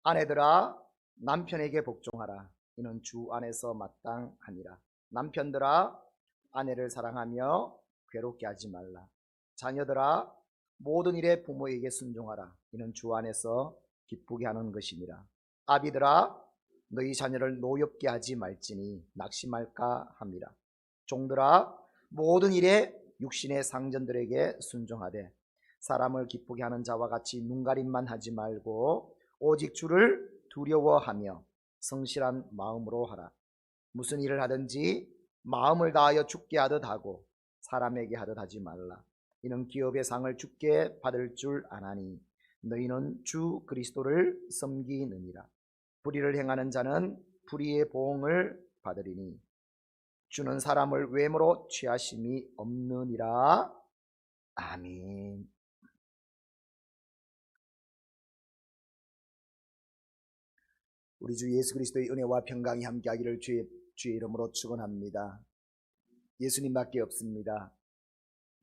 아내들아 남편에게 복종하라. 이는 주 안에서 마땅하니라. 남편들아 아내를 사랑하며 괴롭게 하지 말라. 자녀들아 모든 일에 부모에게 순종하라. 이는 주 안에서 기쁘게 하는 것이니라. 아비들아 너희 자녀를 노엽게 하지 말지니 낙심할까 함이라. 종들아 모든 일에 육신의 상전들에게 순종하되 사람을 기쁘게 하는 자와 같이 눈가림만 하지 말고 오직 주를 두려워하며 성실한 마음으로 하라. 무슨 일을 하든지 마음을 다하여 주께 하듯 하고 사람에게 하듯 하지 말라. 이는 기업의 상을 주께 받을 줄 아나니 너희는 주 그리스도를 섬기느니라. 불의를 행하는 자는 불의의 보응을 받으리니 주는 사람을 외모로 취하심이 없느니라. 아멘. 우리 주 예수 그리스도의 은혜와 평강이 함께하기를 주의 이름으로 축원합니다. 예수님밖에 없습니다.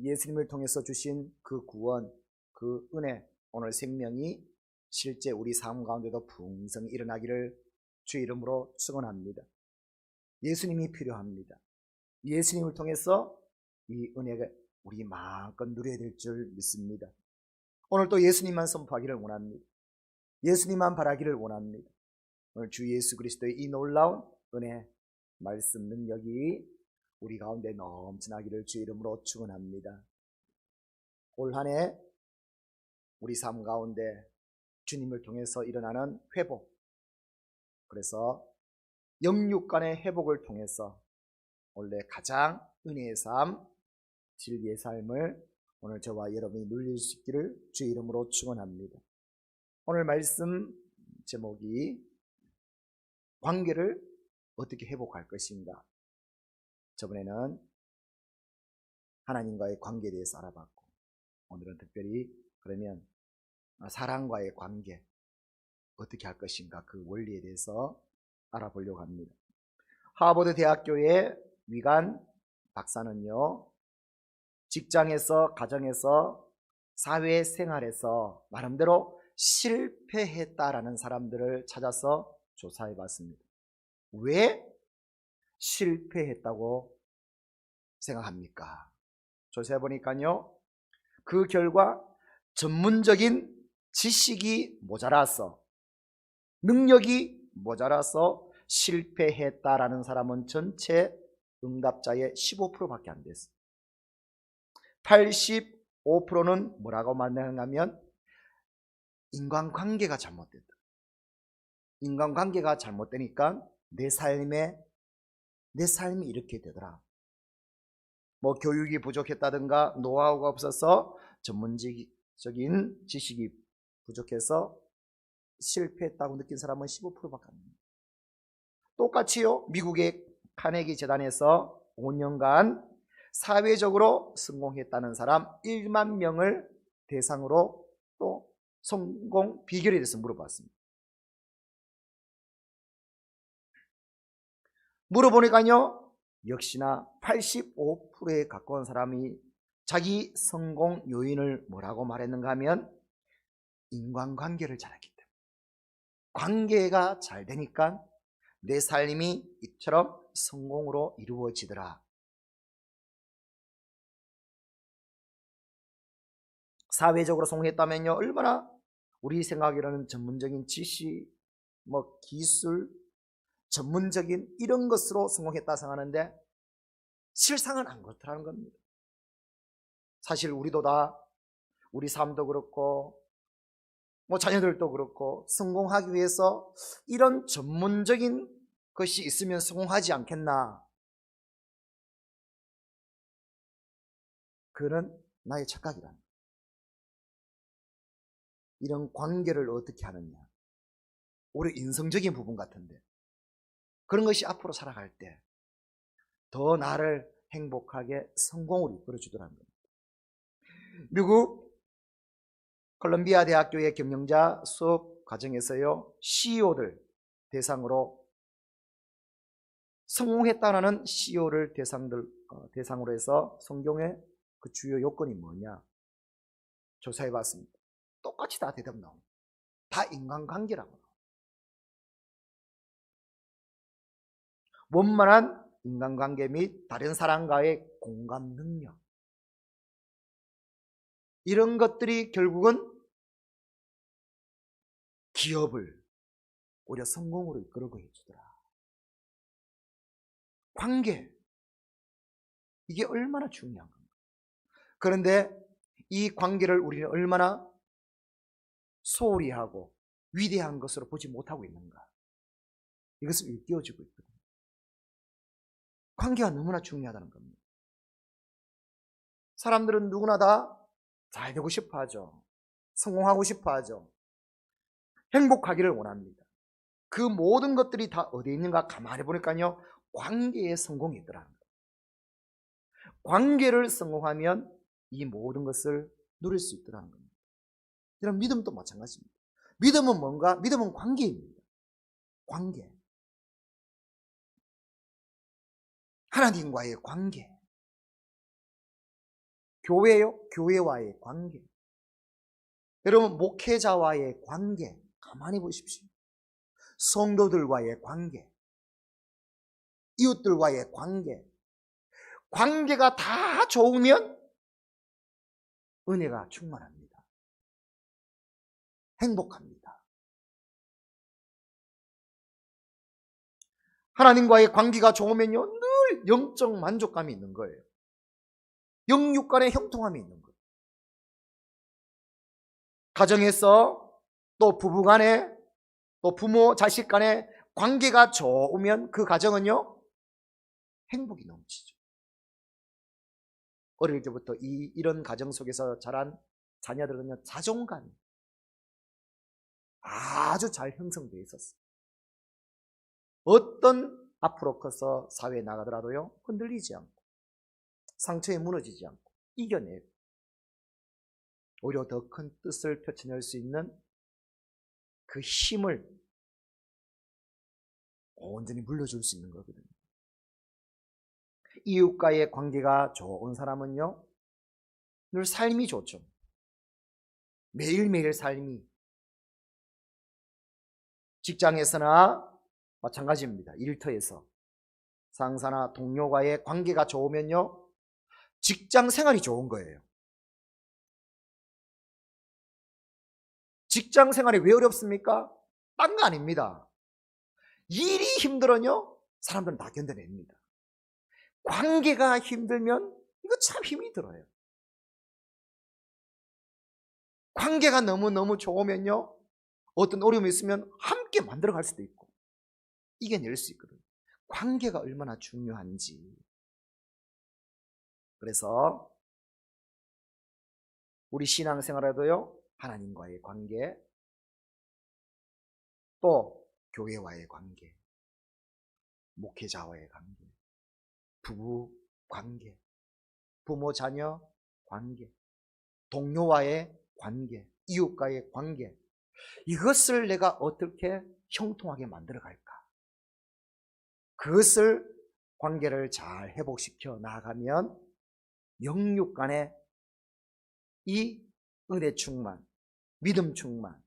예수님을 통해서 주신 그 구원, 그 은혜, 오늘 생명이 실제 우리 삶 가운데도 풍성히 일어나기를 주의 이름으로 축원합니다. 예수님이 필요합니다. 예수님을 통해서 이 은혜가 우리 마음껏 누려야 될 줄 믿습니다. 오늘 또 예수님만 선포하기를 원합니다. 예수님만 바라기를 원합니다. 오늘 주 예수 그리스도의 이 놀라운 은혜, 말씀, 능력이 우리 가운데 넘쳐나기를 주의 이름으로 축원합니다. 올 한 해 우리 삶 가운데 주님을 통해서 일어나는 회복, 그래서 영육 간의 회복을 통해서 원래 가장 은혜의 삶, 진리의 삶을 오늘 저와 여러분이 누릴 수 있기를 주의 이름으로 축원합니다. 오늘 말씀 제목이 관계를 어떻게 회복할 것인가. 저번에는 하나님과의 관계에 대해서 알아봤고, 오늘은 특별히 그러면 사랑과의 관계 어떻게 할 것인가, 그 원리에 대해서 알아보려고 합니다. 하버드 대학교의 위간 박사는요, 직장에서, 가정에서, 사회생활에서 나름대로 실패했다라는 사람들을 찾아서 조사해 봤습니다. 왜 실패했다고 생각합니까? 조사해 보니까요, 그 결과 전문적인 지식이 모자라서, 능력이 모자라서 실패했다라는 사람은 전체 응답자의 15%밖에 안 됐어요. 85%는 뭐라고 말하냐면 인간관계가 잘못됐다. 인간관계가 잘못되니까 내 삶이 이렇게 되더라. 뭐 교육이 부족했다든가 노하우가 없어서 전문적인 지식이 부족해서 실패했다고 느낀 사람은 15%밖에 안 됩니다. 똑같이요, 미국의 카네기 재단에서 5년간 사회적으로 성공했다는 사람 1만 명을 대상으로 또 성공 비결에 대해서 물어봤습니다. 물어보니까요, 역시나 85%에 가까운 사람이 자기 성공 요인을 뭐라고 말했는가 하면 인간관계를 잘했기 때문에, 관계가 잘 되니까 내 삶이 이처럼 성공으로 이루어지더라. 사회적으로 성공했다면요, 얼마나 우리 생각으로는 전문적인 지식, 뭐 기술, 전문적인 이런 것으로 성공했다 생각하는데 실상은 안 그렇다는 겁니다. 사실 우리도 다, 우리 삶도 그렇고 뭐 자녀들도 그렇고 성공하기 위해서 이런 전문적인 것이 있으면 성공하지 않겠나. 그는 나의 착각이랍니다. 이런 관계를 어떻게 하느냐, 오히려 인성적인 부분 같은데 그런 것이 앞으로 살아갈 때 더 나를 행복하게 성공으로 이끌어주더라는 겁니다. 미국 콜롬비아 대학교의 경영자 수업 과정에서요, CEO들 대상으로 성공했다는 CEO를 대상으로 해서 성공의 그 주요 요건이 뭐냐 조사해 봤습니다. 똑같이 다 대답 나옵니다. 다 인간관계라고. 원만한 인간관계 및 다른 사람과의 공감 능력, 이런 것들이 결국은 기업을 오히려 성공으로 이끌고 해주더라. 관계, 이게 얼마나 중요한 겁니다. 그런데 이 관계를 우리는 얼마나 소홀히 하고 위대한 것으로 보지 못하고 있는가, 이것을 일깨워주고 있거든요. 관계가 너무나 중요하다는 겁니다. 사람들은 누구나 다 잘 되고 싶어 하죠. 성공하고 싶어 하죠. 행복하기를 원합니다. 그 모든 것들이 다 어디에 있는가 가만히 보니까요, 관계의 성공이 있더라는 거예요. 관계를 성공하면 이 모든 것을 누릴 수 있더라는 겁니다. 이런 믿음도 마찬가지입니다. 믿음은 뭔가? 믿음은 관계입니다. 관계. 하나님과의 관계. 교회요? 교회와의 관계. 여러분, 목회자와의 관계 가만히 보십시오. 성도들과의 관계, 이웃들과의 관계, 관계가 다 좋으면 은혜가 충만합니다. 행복합니다. 하나님과의 관계가 좋으면요, 늘 영적 만족감이 있는 거예요. 영육 간의 형통함이 있는 거예요. 가정에서 또 부부 간에 또 부모 자식 간의 관계가 좋으면 그 가정은요, 행복이 넘치죠. 어릴 때부터 이런 가정 속에서 자란 자녀들은요, 자존감이 아주 잘 형성되어 있었어요. 어떤 앞으로 커서 사회에 나가더라도요, 흔들리지 않고 상처에 무너지지 않고 이겨내고 오히려 더 큰 뜻을 펼쳐낼 수 있는 그 힘을 온전히 물려줄 수 있는 거거든요. 이웃과의 관계가 좋은 사람은요, 늘 삶이 좋죠. 매일매일 삶이. 직장에서나 마찬가지입니다. 일터에서 상사나 동료와의 관계가 좋으면요, 직장 생활이 좋은 거예요. 직장 생활이 왜 어렵습니까? 딴 거 아닙니다. 일이 힘들어요, 사람들은 다 견뎌냅니다. 관계가 힘들면 이거 참 힘이 들어요. 관계가 너무너무 좋으면요, 어떤 어려움이 있으면 함께 만들어갈 수도 있고 이겨낼 수 있거든요. 관계가 얼마나 중요한지. 그래서 우리 신앙생활에도요, 하나님과의 관계, 또 교회와의 관계, 목회자와의 관계, 부부 관계, 부모 자녀 관계, 동료와의 관계, 이웃과의 관계, 이것을 내가 어떻게 형통하게 만들어 갈까? 그것을 관계를 잘 회복시켜 나가면 영육 간에 이 은혜 충만, 믿음 충만,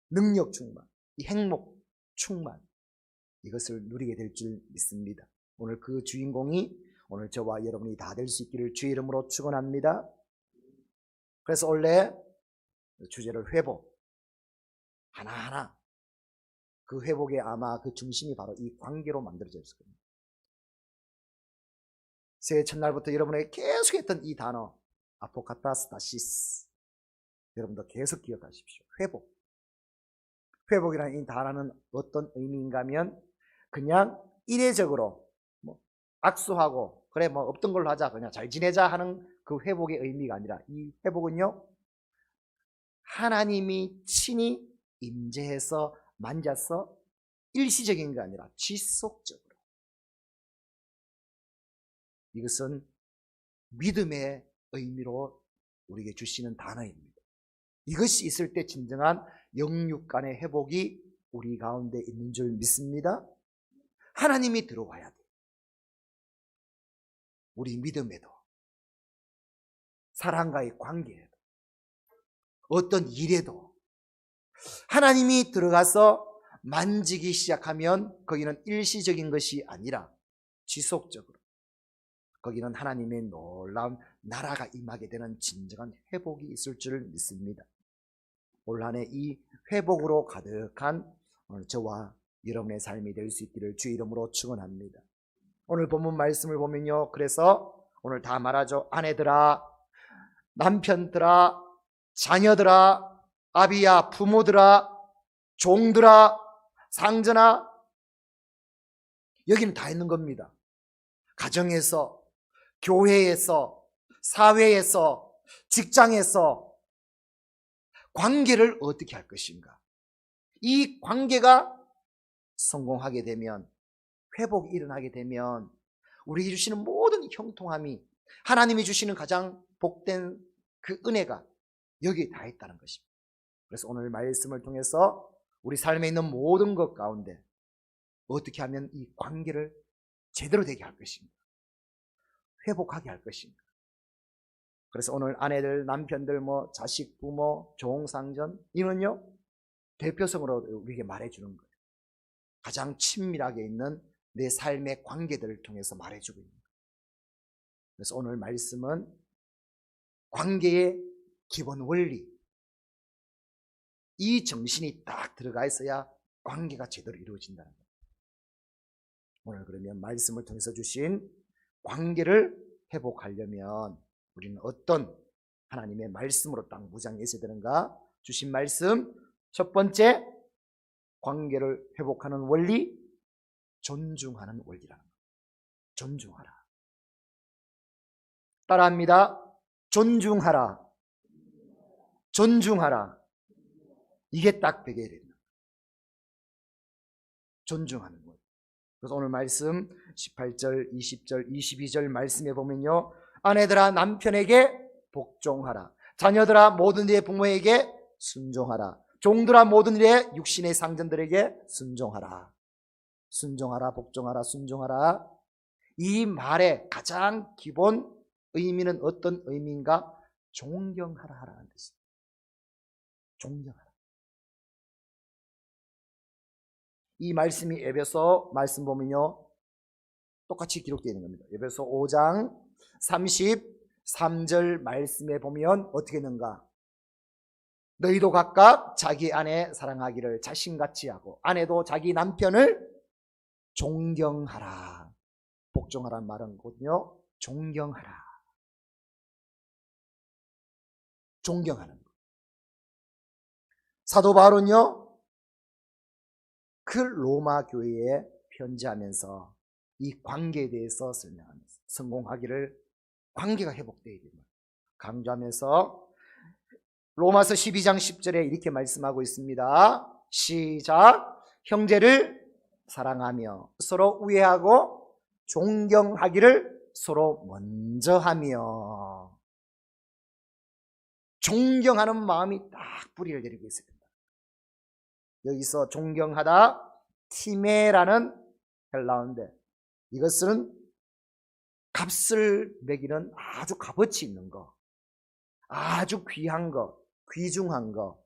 능력 충만, 이 행복 충만, 이것을 누리게 될 줄 믿습니다. 오늘 그 주인공이 오늘 저와 여러분이 다 될 수 있기를 주의 이름으로 축원합니다. 그래서 원래 주제를 회복, 하나하나 그 회복의 아마 그 중심이 바로 이 관계로 만들어져 있을 겁니다. 새해 첫날부터 여러분에게 계속했던 이 단어 아포카타스타시스, 여러분도 계속 기억하십시오. 회복. 회복이라는 이 단어는 어떤 의미인가 하면 그냥 이례적으로 악수하고 그래 없던 걸로 하자, 그냥 잘 지내자 하는 그 회복의 의미가 아니라, 이 회복은요, 하나님이 친히 임재해서 만져서 일시적인 게 아니라 지속적으로, 이것은 믿음의 의미로 우리에게 주시는 단어입니다. 이것이 있을 때 진정한 영육 간의 회복이 우리 가운데 있는 줄 믿습니다. 하나님이 들어와야 돼. 우리 믿음에도, 사람과의 관계에도, 어떤 일에도 하나님이 들어가서 만지기 시작하면 거기는 일시적인 것이 아니라 지속적으로 거기는 하나님의 놀라운 나라가 임하게 되는 진정한 회복이 있을 줄 믿습니다. 올 한 해 이 회복으로 가득한 오늘 저와 여러분의 삶이 될 수 있기를 주의 이름으로 축원합니다. 오늘 본문 말씀을 보면요, 그래서 오늘 다 말하죠. 아내들아, 남편들아, 자녀들아, 아비야, 부모들아, 종들아, 상전아, 여기는 다 있는 겁니다. 가정에서, 교회에서, 사회에서, 직장에서 관계를 어떻게 할 것인가? 이 관계가 성공하게 되면, 회복이 일어나게 되면 우리에게 주시는 모든 형통함이, 하나님이 주시는 가장 복된 그 은혜가 여기에 다 있다는 것입니다. 그래서 오늘 말씀을 통해서 우리 삶에 있는 모든 것 가운데 어떻게 하면 이 관계를 제대로 되게 할 것인가, 회복하게 할 것인가. 그래서 오늘 아내들, 남편들, 자식, 부모, 종상전, 이는요 대표성으로 우리에게 말해주는 거예요. 가장 친밀하게 있는 내 삶의 관계들을 통해서 말해주고 있는 거예요. 그래서 오늘 말씀은 관계의 기본 원리, 이 정신이 딱 들어가 있어야 관계가 제대로 이루어진다는 거예요. 오늘 그러면 말씀을 통해서 주신 관계를 회복하려면 우리는 어떤 하나님의 말씀으로 딱 무장해 있어야 되는가? 주신 말씀 첫 번째, 관계를 회복하는 원리, 존중하는 원리라는 거예요. 존중하라. 따라합니다. 존중하라. 존중하라. 이게 딱 되게 됩니다. 존중하는 거예요. 그래서 오늘 말씀 18절, 20절, 22절 말씀에 보면요, 아내들아 남편에게 복종하라. 자녀들아 모든 일의 부모에게 순종하라. 종들아 모든 일의 육신의 상전들에게 순종하라. 순종하라, 복종하라, 순종하라. 이 말의 가장 기본 의미는 어떤 의미인가? 존경하라 하라는 뜻입니다. 존경하라. 이 말씀이 에베소 말씀 보면요 똑같이 기록되어 있는 겁니다. 에베소 5장 33절 말씀에 보면 어떻게 했는가? 너희도 각각 자기 아내 사랑하기를 자신같이 하고 아내도 자기 남편을 존경하라. 복종하라는 말은 거든요. 존경하라. 존경하는 것. 사도 바울은요 그 로마 교회에 편지하면서 이 관계에 대해서 설명하면서 성공하기를, 관계가 회복되어야 됩니다. 강조하면서 로마서 12장 10절에 이렇게 말씀하고 있습니다. 시작. 형제를 사랑하며 서로 우애하고 존경하기를 서로 먼저 하며. 존경하는 마음이 딱 뿌리를 내리고 있습니다. 여기서 존경하다, 티메라는 헬라어인데 이것은 값을 매기는 아주 값어치 있는 거, 아주 귀한 거, 귀중한 거,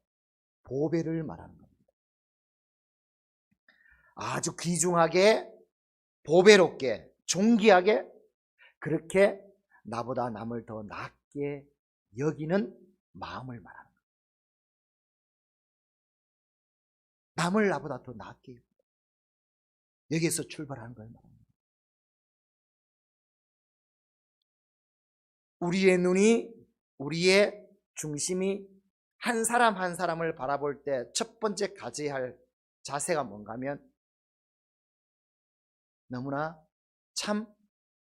보배를 말하는 겁니다. 아주 귀중하게, 보배롭게, 존귀하게 그렇게 나보다 남을 더 낮게 여기는 마음을 말하는 겁니다. 남을 나보다 더 낮게 여기에서 출발하는 걸 말합니다. 우리의 눈이, 우리의 중심이 한 사람 한 사람을 바라볼 때 첫 번째 가져야 할 자세가 뭔가 하면 너무나 참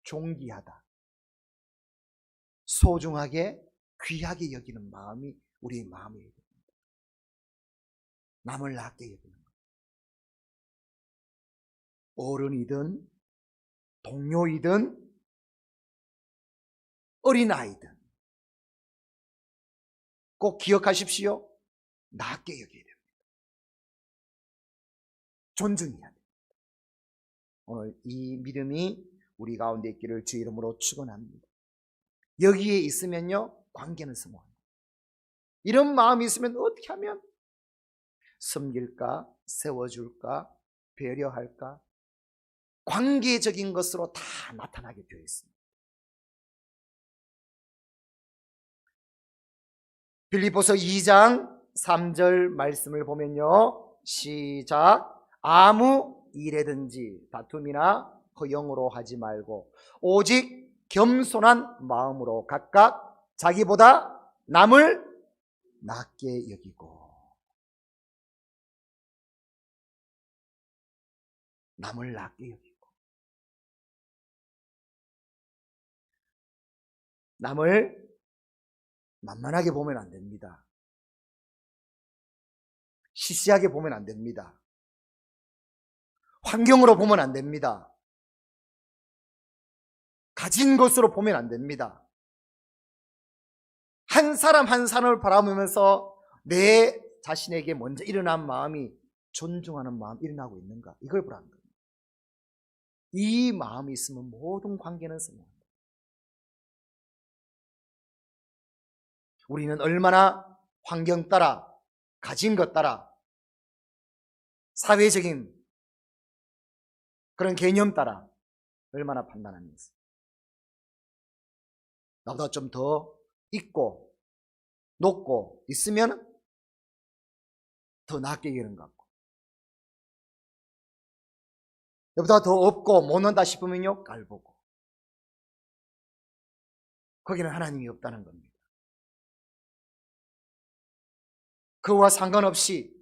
존귀하다, 소중하게, 귀하게 여기는 마음이 우리의 마음이에요. 남을 낮게 여기는 것. 어른이든 동료이든 어린아이든 꼭 기억하십시오. 낮게 여겨야 됩니다. 존중해야 됩니다. 오늘 이 믿음이 우리 가운데 있기를 주의 이름으로 축원합니다. 여기에 있으면요 관계는 성공합니다. 이런 마음이 있으면 어떻게 하면 섬길까, 세워줄까, 배려할까, 관계적인 것으로 다 나타나게 되어 있습니다. 빌립보서 2장 3절 말씀을 보면요, 시작. 아무 일에든지 다툼이나 허영으로 하지 말고 오직 겸손한 마음으로 각각 자기보다 남을 낮게 여기고, 남을 낮게 여기고, 남을 만만하게 보면 안 됩니다. 시시하게 보면 안 됩니다. 환경으로 보면 안 됩니다. 가진 것으로 보면 안 됩니다. 한 사람 한 사람을 바라보면서 내 자신에게 먼저 일어난 마음이 존중하는 마음 일어나고 있는가, 이걸 보라는 겁니다. 이 마음이 있으면 모든 관계는 성공합니다. 우리는 얼마나 환경 따라, 가진 것 따라, 사회적인 그런 개념 따라 얼마나 판단하면서 나보다 좀 더 있고 높고 있으면 더 낫게 여기는 것 같고, 나보다 더 없고 못난다 싶으면요 깔보고, 거기는 하나님이 없다는 겁니다. 그와 상관없이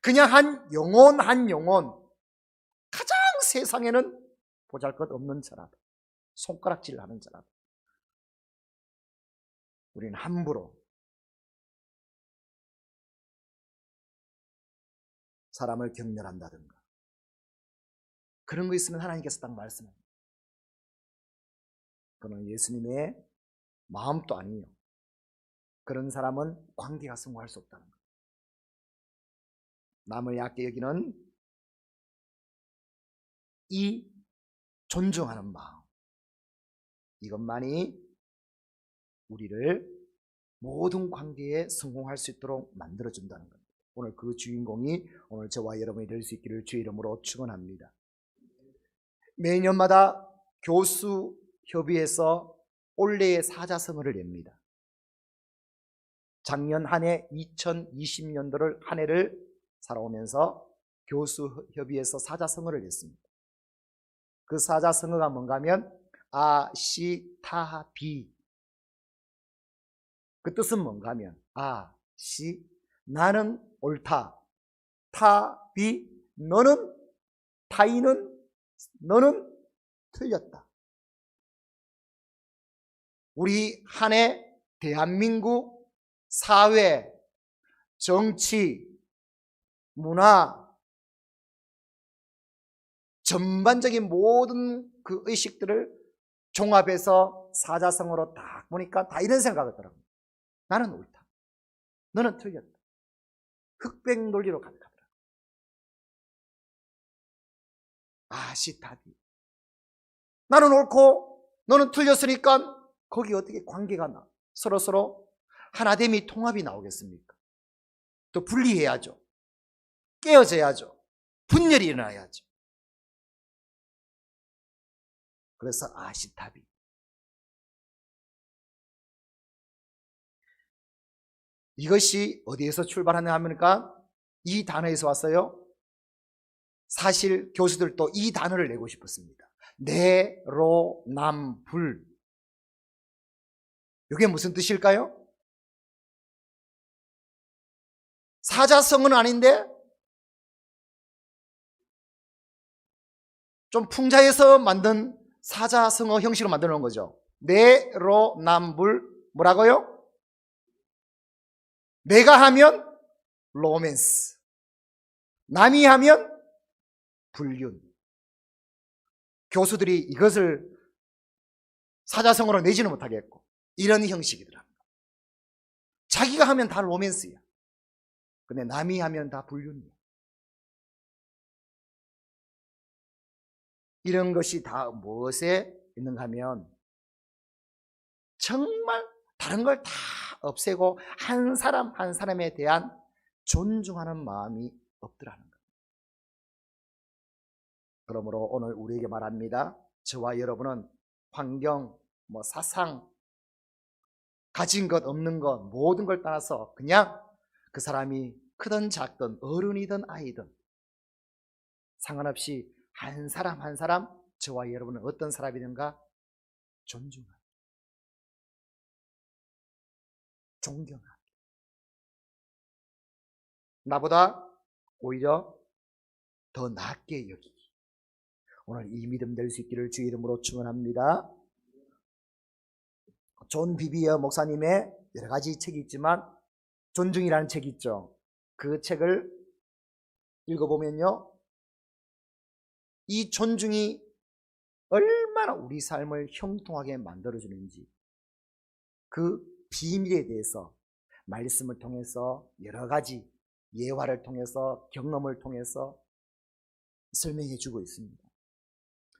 그냥 한 영혼 한 영혼, 가장 세상에는 보잘것없는 자라도, 손가락질 하는 자라도 우리는 함부로 사람을 경멸한다든가 그런 거 있으면 하나님께서 딱 말씀합니다. 그는 예수님의 마음도 아니에요. 그런 사람은 관계가 성공할 수 없다는 거예요. 남을 약게 여기는 이 존중하는 마음, 이것만이 우리를 모든 관계에 성공할 수 있도록 만들어준다는 겁니다. 오늘 그 주인공이 오늘 저와 여러분이 될 수 있기를 주의 이름으로 축원합니다. 매년마다 교수협의회에서 올해의 사자성어를 냅니다. 작년 한 해 2020년도를 한 해를 살아오면서 교수협의회에서 사자성어를 냈습니다. 그 사자성어가 뭔가 하면 아시타비. 그 뜻은 뭔가 하면 아시, 나는 옳다, 타비, 너는, 타인은, 너는 틀렸다. 우리 한 해 대한민국 사회, 정치, 문화, 전반적인 모든 그 의식들을 종합해서 사자성어로 딱 보니까 다 이런 생각을 하더라고요. 나는 옳다, 너는 틀렸다. 흑백 논리로 가득하더라고요. 아시타비. 나는 옳고 너는 틀렸으니까 거기 어떻게 관계가 나? 서로 하나됨이, 통합이 나오겠습니까? 또 분리해야죠. 깨어져야죠. 분열이 일어나야죠. 그래서 아시타비. 이것이 어디에서 출발하냐 합니까? 이 단어에서 왔어요. 사실 교수들도 이 단어를 내고 싶었습니다. 내로남불. 이게 무슨 뜻일까요? 사자성어는 아닌데 좀 풍자해서 만든 사자성어 형식으로 만들어 놓은 거죠. 내로남불. 뭐라고요? 내가 하면 로맨스, 남이 하면 불륜. 교수들이 이것을 사자성어로 내지는 못하겠고 이런 형식이더라. 자기가 하면 다 로맨스야. 근데 남이 하면 다 불륜이야. 이런 것이 다 무엇에 있는가 하면 정말 다른 걸 다 없애고 한 사람 한 사람에 대한 존중하는 마음이 없더라는 거예요. 그러므로 오늘 우리에게 말합니다. 저와 여러분은 환경, 사상, 가진 것 없는 것 모든 걸 떠나서 그냥 그 사람이 크든 작든 어른이든 아이든 상관없이 한 사람 한 사람 저와 여러분은 어떤 사람이든가 존중하고 존경하고 나보다 오히려 더 낫게 여기기 오늘 이 믿음 될 수 있기를 주의 이름으로 축원합니다. 존 비비어 목사님의 여러 가지 책이 있지만 존중이라는 책이 있죠. 그 책을 읽어보면요, 이 존중이 얼마나 우리 삶을 형통하게 만들어주는지 그 비밀에 대해서 말씀을 통해서 여러 가지 예화를 통해서 경험을 통해서 설명해 주고 있습니다.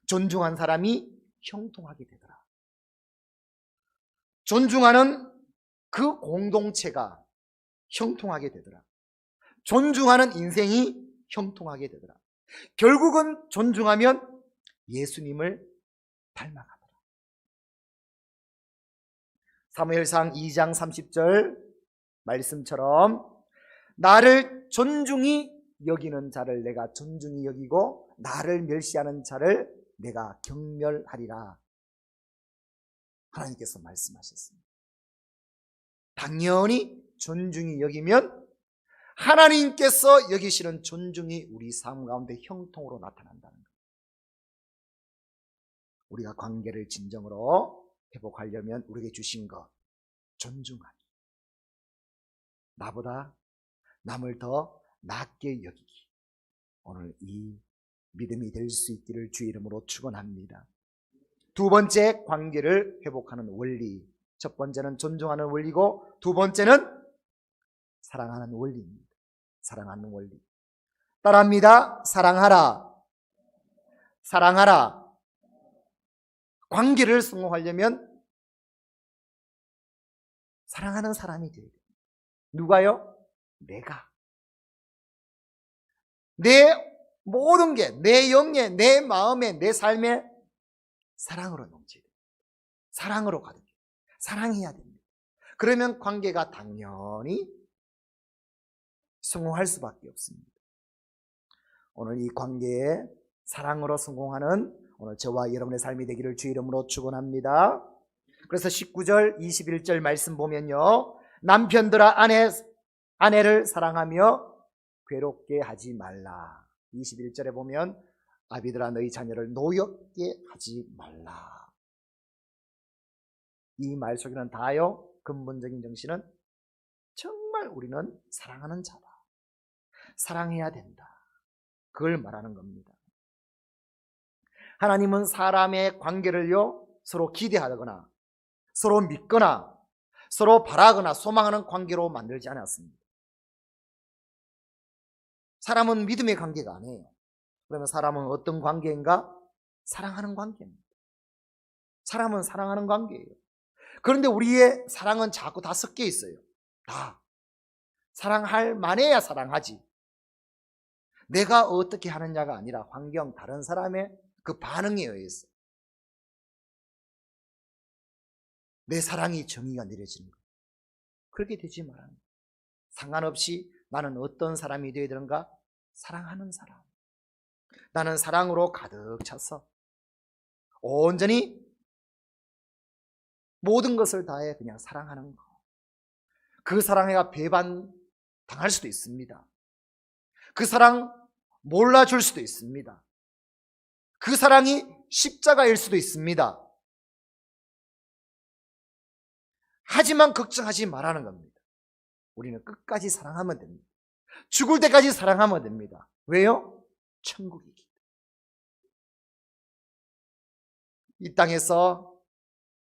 존중한 사람이 형통하게 되더라. 존중하는 그 공동체가 형통하게 되더라. 존중하는 인생이 형통하게 되더라. 결국은 존중하면 예수님을 닮아가더라. 사무엘상 2장 30절 말씀처럼 나를 존중히 여기는 자를 내가 존중히 여기고 나를 멸시하는 자를 내가 경멸하리라. 하나님께서 말씀하셨습니다. 당연히 존중히 여기면 하나님께서 여기시는 존중이 우리 삶 가운데 형통으로 나타난다는 것. 우리가 관계를 진정으로 회복하려면 우리에게 주신 것, 존중하기. 나보다 남을 더 낮게 여기기. 오늘 이 믿음이 될 수 있기를 주의 이름으로 축원합니다. 두 번째, 관계를 회복하는 원리. 첫 번째는 존중하는 원리고 두 번째는 사랑하는 원리입니다. 사랑하는 원리. 따라합니다. 사랑하라. 사랑하라. 관계를 성공하려면 사랑하는 사람이 되어야 돼요. 누가요? 내가. 내 모든 게 내 영에, 내 마음에, 내 삶에 사랑으로 넘쳐야 돼요. 사랑으로 가득해요. 사랑해야 됩니다. 그러면 관계가 당연히 성공할 수밖에 없습니다. 오늘 이 관계에 사랑으로 성공하는 오늘 저와 여러분의 삶이 되기를 주의 이름으로 축원합니다. 그래서 19절, 21절 말씀 보면요, 남편들아 아내를 사랑하며 괴롭게 하지 말라. 21절에 보면 아비들아 너희 자녀를 노엽게 하지 말라. 이 말 속에는 다요 근본적인 정신은 정말 우리는 사랑하는 자다. 사랑해야 된다. 그걸 말하는 겁니다. 하나님은 사람의 관계를요 서로 기대하거나 서로 믿거나 서로 바라거나 소망하는 관계로 만들지 않았습니다. 사람은 믿음의 관계가 아니에요. 그러면 사람은 어떤 관계인가? 사랑하는 관계입니다. 사람은 사랑하는 관계예요. 그런데 우리의 사랑은 자꾸 다 섞여 있어요. 다. 사랑할 만해야 사랑하지. 내가 어떻게 하느냐가 아니라 환경, 다른 사람의 그 반응에 의해서 내 사랑이 정의가 내려지는 거예요. 그렇게 되지 말아요. 상관없이 나는 어떤 사람이 되어야 되는가? 사랑하는 사람. 나는 사랑으로 가득 차서 온전히 모든 것을 다해 그냥 사랑하는 거. 그 사랑에가 배반 당할 수도 있습니다. 그 사랑 몰라줄 수도 있습니다. 그 사랑이 십자가일 수도 있습니다. 하지만 걱정하지 말라는 겁니다. 우리는 끝까지 사랑하면 됩니다. 죽을 때까지 사랑하면 됩니다. 왜요? 천국이기 때문에. 이 땅에서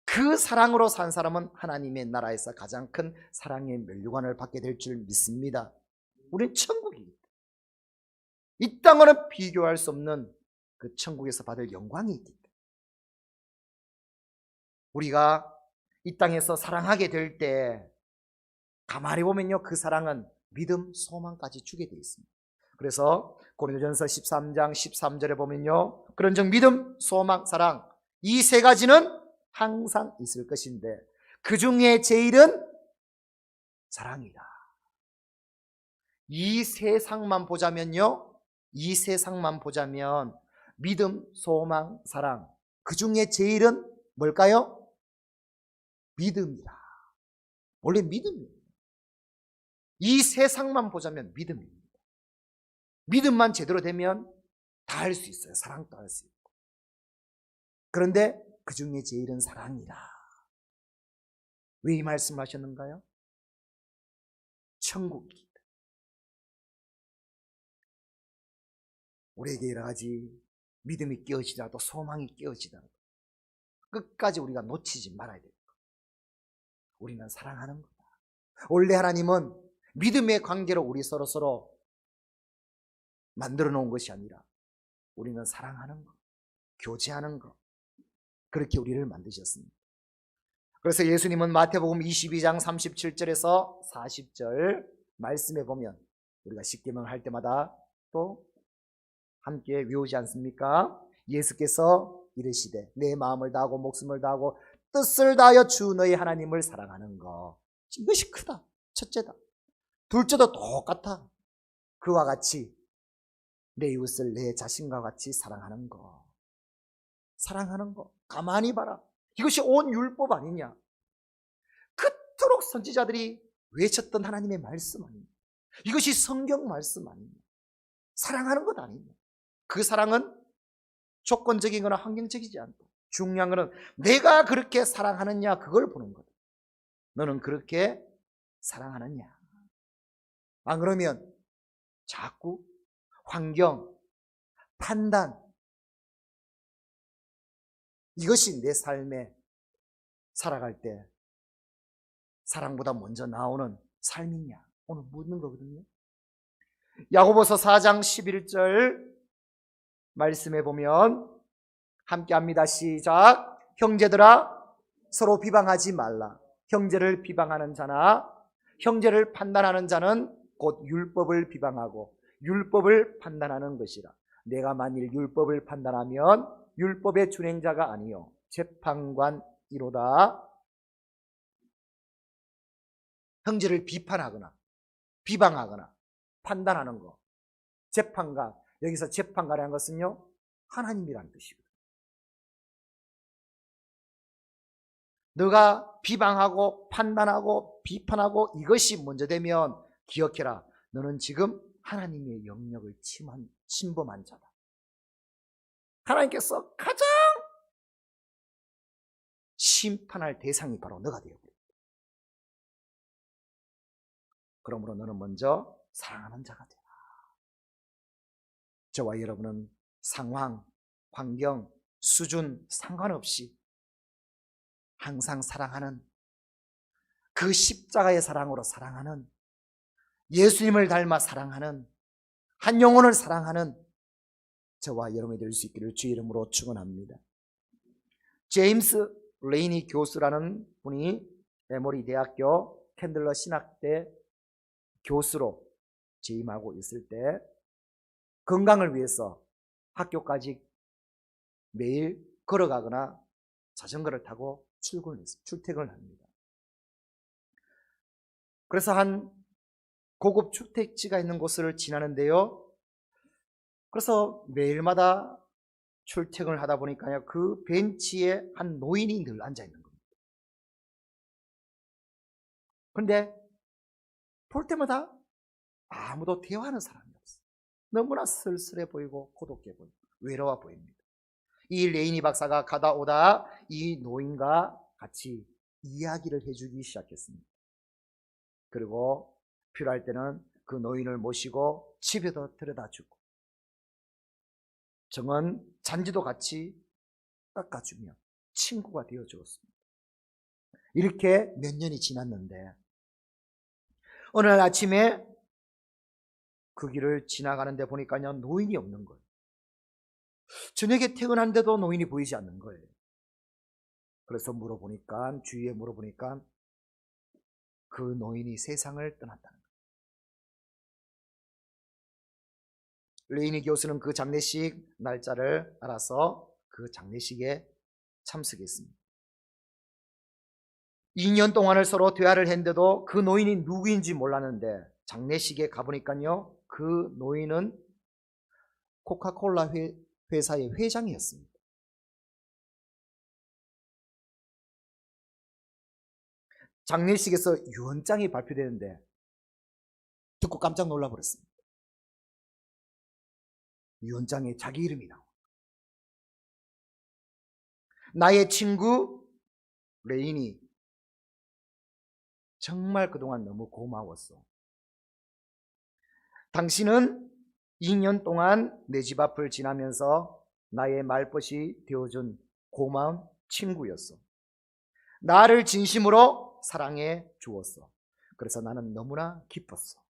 그 사랑으로 산 사람은 하나님의 나라에서 가장 큰 사랑의 면류관을 받게 될 줄 믿습니다. 우리는 천국이기 때문에. 이 땅과는 비교할 수 없는 그 천국에서 받을 영광이 있기 때문에 우리가 이 땅에서 사랑하게 될 때 가만히 보면요, 그 사랑은 믿음, 소망까지 주게 되어 있습니다. 그래서 고린도전서 13장 13절에 보면요, 그런즉 믿음, 소망, 사랑, 이 세 가지는 항상 있을 것인데 그 중에 제일은 사랑이다. 이 세상만 보자면요, 이 세상만 보자면 믿음, 소망, 사랑, 그 중에 제일은 뭘까요? 믿음이다. 원래 믿음이에요. 이 세상만 보자면 믿음입니다. 믿음만 제대로 되면 다 할 수 있어요. 사랑도 할 수 있고. 그런데 그 중에 제일은 사랑이다. 왜 이 말씀을 하셨는가요? 천국이다. 우리에게 여러 가지 믿음이 깨어지더라도 소망이 깨어지더라도 끝까지 우리가 놓치지 말아야 됩니다. 우리는 사랑하는 거다. 원래 하나님은 믿음의 관계로 우리 서로 만들어 놓은 것이 아니라 우리는 사랑하는 것, 교제하는 것, 그렇게 우리를 만드셨습니다. 그래서 예수님은 마태복음 22장 37절에서 40절 말씀에 보면 우리가 십계명을 할 때마다 또 함께 외우지 않습니까? 예수께서 이르시되 내 마음을 다하고 목숨을 다하고 뜻을 다하여 주 너희 하나님을 사랑하는 것, 이것이 크다. 첫째다. 둘째도 똑같아. 그와 같이 내 이웃을 내 자신과 같이 사랑하는 것. 사랑하는 것. 가만히 봐라. 이것이 온 율법 아니냐. 그토록 선지자들이 외쳤던 하나님의 말씀 아니냐. 이것이 성경 말씀 아니냐. 사랑하는 것 아니냐. 그 사랑은 조건적이거나 환경적이지 않고 중요한 것은 내가 그렇게 사랑하느냐, 그걸 보는 거다. 너는 그렇게 사랑하느냐. 안 그러면 자꾸 환경, 판단, 이것이 내 삶에 살아갈 때 사랑보다 먼저 나오는 삶이냐, 오늘 묻는 거거든요. 야고보서 4장 11절 말씀해 보면 함께 합니다. 시작. 형제들아 서로 비방하지 말라. 형제를 비방하는 자나 형제를 판단하는 자는 곧 율법을 비방하고 율법을 판단하는 것이라. 내가 만일 율법을 판단하면 율법의 준행자가 아니요 재판관이로다. 형제를 비판하거나 비방하거나 판단하는 거, 재판관, 여기서 재판관이라는 것은요 하나님이라는 뜻이거든요. 너가 비방하고 판단하고 비판하고 이것이 먼저 되면 기억해라. 너는 지금 하나님의 영역을 침범한 자다. 하나님께서 가장 심판할 대상이 바로 너가 되어버립니다. 그러므로 너는 먼저 사랑하는 자가 되라. 저와 여러분은 상황, 환경, 수준 상관없이 항상 사랑하는, 그 십자가의 사랑으로 사랑하는, 예수님을 닮아 사랑하는, 한 영혼을 사랑하는 저와 여러분이 될 수 있기를 주의 이름으로 축원합니다. 제임스 레이니 교수라는 분이 에모리 대학교 캔들러 신학대 교수로 재임하고 있을 때 건강을 위해서 학교까지 매일 걸어가거나 자전거를 타고 출퇴근을 합니다. 그래서 한 고급 주택지가 있는 곳을 지나는데요. 그래서 매일마다 출퇴근을 하다 보니까요, 그 벤치에 한 노인이 늘 앉아 있는 겁니다. 그런데 볼 때마다 아무도 대화하는 사람이 없어요. 너무나 쓸쓸해 보이고 고독해 보이고 외로워 보입니다. 이 레이니 박사가 가다 오다 이 노인과 같이 이야기를 해주기 시작했습니다. 그리고 필요할 때는 그 노인을 모시고 집에도 데려다주고 정원 잔디도 같이 깎아주며 친구가 되어주었습니다. 이렇게 몇 년이 지났는데 어느 날 아침에 그 길을 지나가는데 보니까요, 노인이 없는 거예요. 저녁에 퇴근하는데도 노인이 보이지 않는 거예요. 그래서 주위에 물어보니까 그 노인이 세상을 떠났다는 거예요. 레이니 교수는 그 장례식 날짜를 알아서 그 장례식에 참석했습니다. 2년 동안을 서로 대화를 했는데도 그 노인이 누구인지 몰랐는데 장례식에 가보니까요, 그 노인은 코카콜라 회사의 회장이었습니다. 장례식에서 유언장이 발표되는데 듣고 깜짝 놀라버렸습니다. 유언장에 자기 이름이 나옵니다. 나의 친구 레인이 정말 그동안 너무 고마웠어. 당신은 2년 동안 내 집 앞을 지나면서 나의 말벗이 되어준 고마운 친구였어. 나를 진심으로 사랑해 주었어. 그래서 나는 너무나 기뻤어.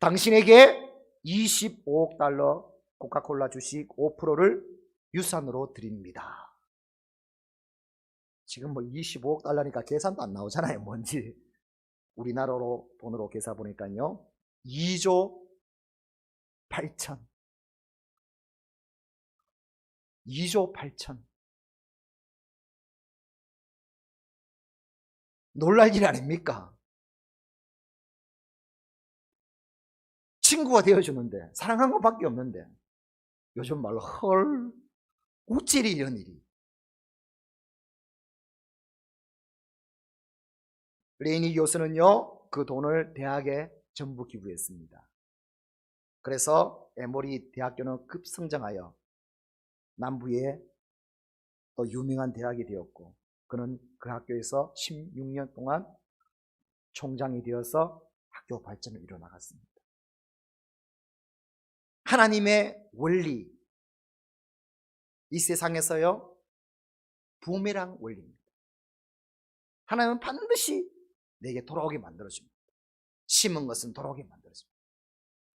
당신에게 25억 달러 코카콜라 주식 5%를 유산으로 드립니다. 지금 뭐 25억 달러니까 계산도 안 나오잖아요. 뭔지. 우리나라로 돈으로 계산 보니까요, 2조 8천. 2조 8천. 놀랄 일 아닙니까? 친구가 되어주는데, 사랑한 것밖에 없는데, 요즘 말로 헐, 우찌리 이런 일이. 레이니 교수는요, 그 돈을 대학에 전부 기부했습니다. 그래서 에모리 대학교는 급성장하여 남부의 또 유명한 대학이 되었고, 그는 그 학교에서 16년 동안 총장이 되어서 학교 발전을 이뤄나갔습니다. 하나님의 원리, 이 세상에서요, 부메랑 원리입니다. 하나님은 반드시 내게 돌아오게 만들어줍니다. 심은 것은 돌아오게 만들어줍니다.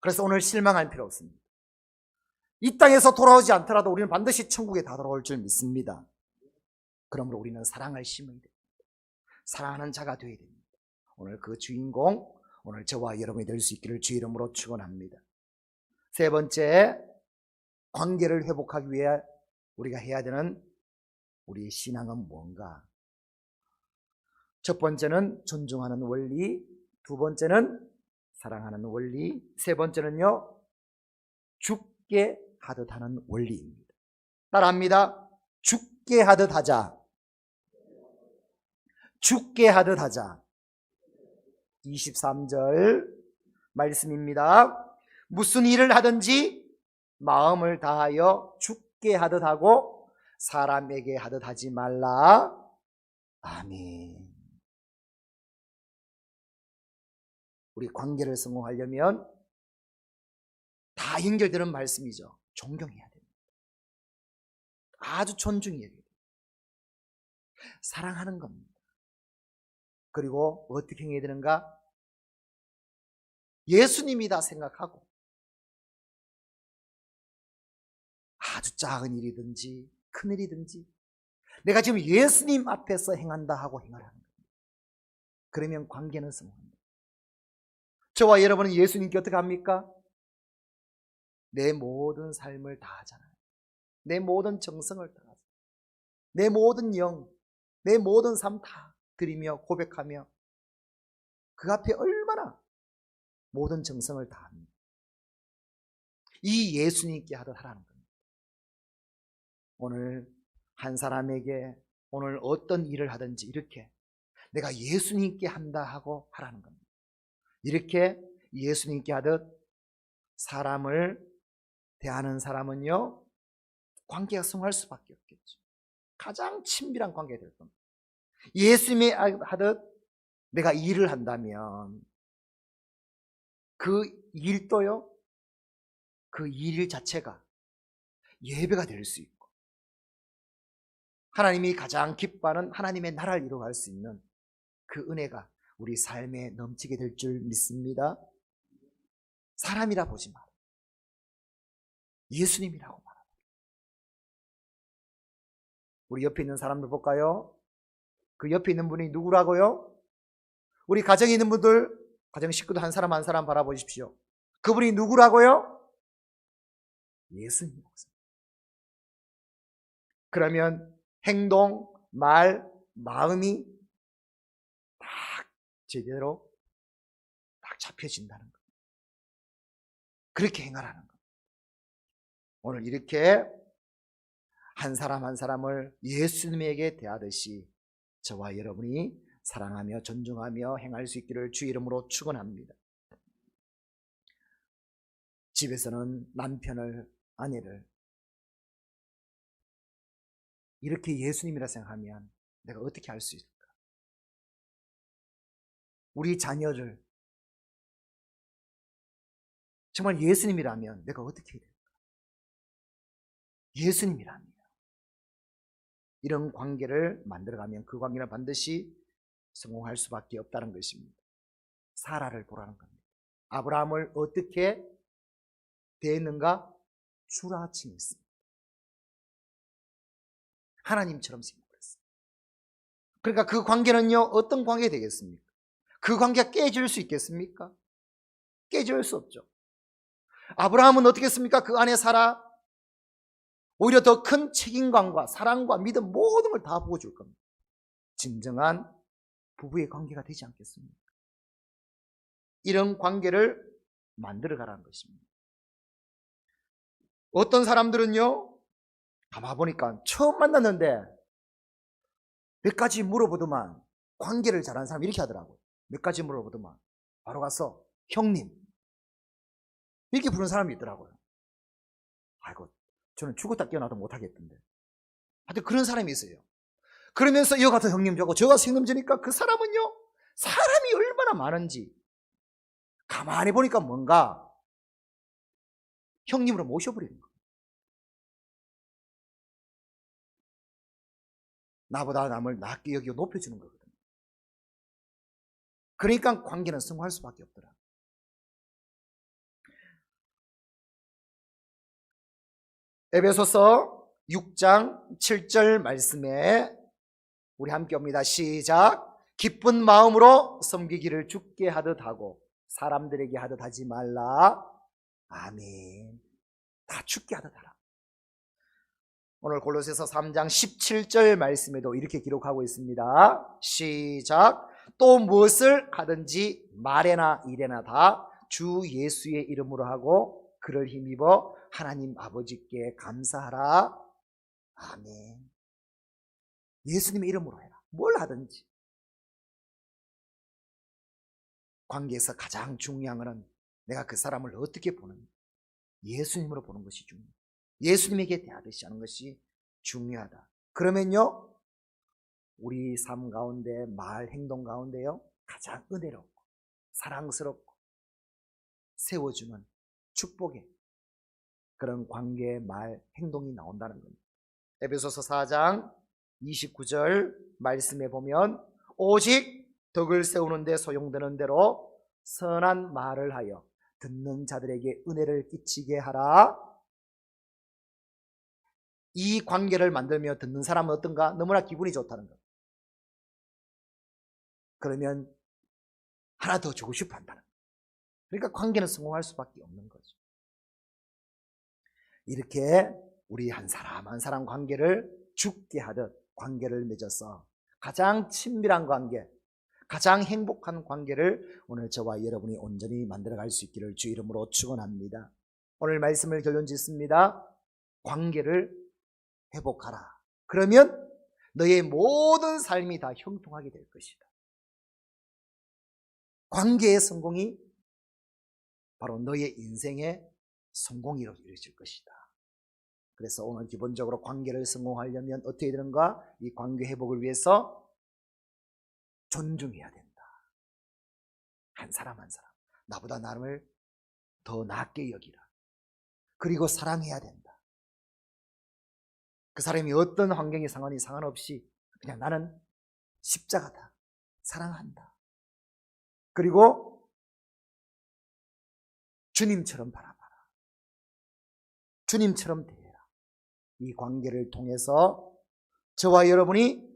그래서 오늘 실망할 필요 없습니다. 이 땅에서 돌아오지 않더라도 우리는 반드시 천국에 다 돌아올 줄 믿습니다. 그러므로 우리는 사랑을 심어야 됩니다. 사랑하는 자가 되어야 됩니다. 오늘 그 주인공, 오늘 저와 여러분이 될 수 있기를 주의 이름으로 축원합니다. 세 번째, 관계를 회복하기 위해 우리가 해야 되는 우리의 신앙은 뭔가? 첫 번째는 존중하는 원리, 두 번째는 사랑하는 원리, 세 번째는요, 죽게 하듯 하는 원리입니다. 따라합니다. 죽게 하듯 하자. 죽게 하듯 하자. 23절 말씀입니다. 무슨 일을 하든지 마음을 다하여 죽게 하듯 하고 사람에게 하듯 하지 말라. 아멘. 우리 관계를 성공하려면 다 연결되는 말씀이죠. 존경해야 됩니다. 아주 존중해야 됩니다. 사랑하는 겁니다. 그리고 어떻게 해야 되는가? 예수님이다 생각하고 아주 작은 일이든지 큰 일이든지 내가 지금 예수님 앞에서 행한다 하고 행하라는 겁니다. 그러면 관계는 성공합니다. 저와 여러분은 예수님께 어떻게 합니까? 내 모든 삶을 다 하잖아요. 내 모든 정성을 다 하잖아요. 내 모든 영, 내 모든 삶 다 드리며 고백하며 그 앞에 얼마나 모든 정성을 다 합니다. 이 예수님께 하듯 하라는 겁니다. 오늘 한 사람에게 오늘 어떤 일을 하든지 이렇게 내가 예수님께 한다 하고 하라는 겁니다. 이렇게 예수님께 하듯 사람을 대하는 사람은요, 관계가 성할 수밖에 없겠죠. 가장 친밀한 관계가 될 겁니다. 예수님이 하듯 내가 일을 한다면 그 일도요, 그 일 자체가 예배가 될 수 있고 하나님이 가장 기뻐하는 하나님의 나라를 이루어갈 수 있는 그 은혜가 우리 삶에 넘치게 될 줄 믿습니다. 사람이라 보지 마라. 예수님이라고 말하라. 우리 옆에 있는 사람들 볼까요? 그 옆에 있는 분이 누구라고요? 우리 가정에 있는 분들, 가정 식구들 한 사람 한 사람 바라보십시오. 그분이 누구라고요? 예수님이 오셨습니다. 그러면 행동, 말, 마음이 딱 제대로 딱 잡혀진다는 것. 그렇게 행하라는 것. 오늘 이렇게 한 사람 한 사람을 예수님에게 대하듯이 저와 여러분이 사랑하며 존중하며 행할 수 있기를 주 이름으로 축원합니다. 집에서는 남편을, 아내를 이렇게 예수님이라 생각하면 내가 어떻게 할 수 있을까? 우리 자녀를 정말 예수님이라면 내가 어떻게 해야 될까? 예수님이라면 이런 관계를 만들어가면 그 관계는 반드시 성공할 수밖에 없다는 것입니다. 사라를 보라는 겁니다. 아브라함을 어떻게 대했는가? 추라칭했습니다. 하나님처럼 생각했어요. 그러니까 그 관계는요, 어떤 관계 되겠습니까? 그 관계가 깨질 수 있겠습니까? 깨질 수 없죠. 아브라함은 어떻게 했습니까? 그 안에 사라 오히려 더 큰 책임감과 사랑과 믿음 모든 걸 다 부어줄 겁니다. 진정한 부부의 관계가 되지 않겠습니까? 이런 관계를 만들어가라는 것입니다. 어떤 사람들은요, 가만 보니까 처음 만났는데 몇 가지 물어보더만 관계를 잘하는 사람 이렇게 하더라고요. 몇 가지 물어보더만 바로 가서 형님 이렇게 부르는 사람이 있더라고요. 아이고 저는 죽었다 깨어나도 못하겠던데. 하여튼 그런 사람이 있어요. 그러면서 이거 가서 형님 저거 저 가서 형님 저니까 그 사람은요 사람이 얼마나 많은지 가만히 보니까 뭔가 형님으로 모셔버리는 거예요. 나보다 남을 낮게 여기고 높여주는 거거든요. 그러니까 관계는 성공할 수밖에 없더라. 에베소서 6장 7절 말씀에 우리 함께 옵니다. 시작. 기쁜 마음으로 섬기기를 주께 하듯 하고 사람들에게 하듯 하지 말라. 아멘. 다 주께 하듯 하라. 오늘 골로새서 3장 17절 말씀에도 이렇게 기록하고 있습니다. 시작. 또 무엇을 하든지 말에나 일에나 다 주 예수의 이름으로 하고 그를 힘입어 하나님 아버지께 감사하라. 아멘. 예수님의 이름으로 해라. 뭘 하든지. 관계에서 가장 중요한 것은 내가 그 사람을 어떻게 보는가. 예수님으로 보는 것이 중요해요. 예수님에게 대하듯이 하는 것이 중요하다. 그러면요, 우리 삶 가운데, 말, 행동 가운데요, 가장 은혜롭고 사랑스럽고 세워주는 축복의 그런 관계, 말, 행동이 나온다는 겁니다. 에베소서 4장 29절 말씀에 보면 오직 덕을 세우는 데 소용되는 대로 선한 말을 하여 듣는 자들에게 은혜를 끼치게 하라. 이 관계를 만들며 듣는 사람은 어떤가? 너무나 기분이 좋다는 것. 그러면 하나 더 주고 싶어 한다는 것. 그러니까 관계는 성공할 수밖에 없는 거죠. 이렇게 우리 한 사람 한 사람 관계를 죽게 하듯 관계를 맺어서 가장 친밀한 관계, 가장 행복한 관계를 오늘 저와 여러분이 온전히 만들어갈 수 있기를 주 이름으로 축원합니다. 오늘 말씀을 결론 짓습니다. 관계를 회복하라. 그러면 너의 모든 삶이 다 형통하게 될 것이다. 관계의 성공이 바로 너의 인생의 성공으로 이루어질 것이다. 그래서 오늘 기본적으로 관계를 성공하려면 어떻게 되는가? 이 관계 회복을 위해서 존중해야 된다. 한 사람 한 사람 나보다 남을 더 낮게 여기라. 그리고 사랑해야 된다. 그 사람이 어떤 환경에 상관없이 그냥 나는 십자가다. 사랑한다. 그리고 주님처럼 바라봐라. 주님처럼 대해라. 이 관계를 통해서 저와 여러분이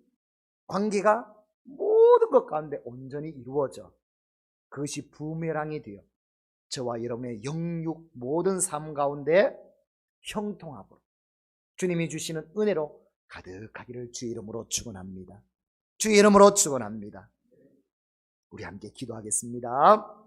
관계가 모든 것 가운데 온전히 이루어져 그것이 부메랑이 되어 저와 여러분의 영육 모든 삶 가운데 형통함으로 주님이 주시는 은혜로 가득하기를 주의 이름으로 축원합니다. 주의 이름으로 축원합니다. 우리 함께 기도하겠습니다.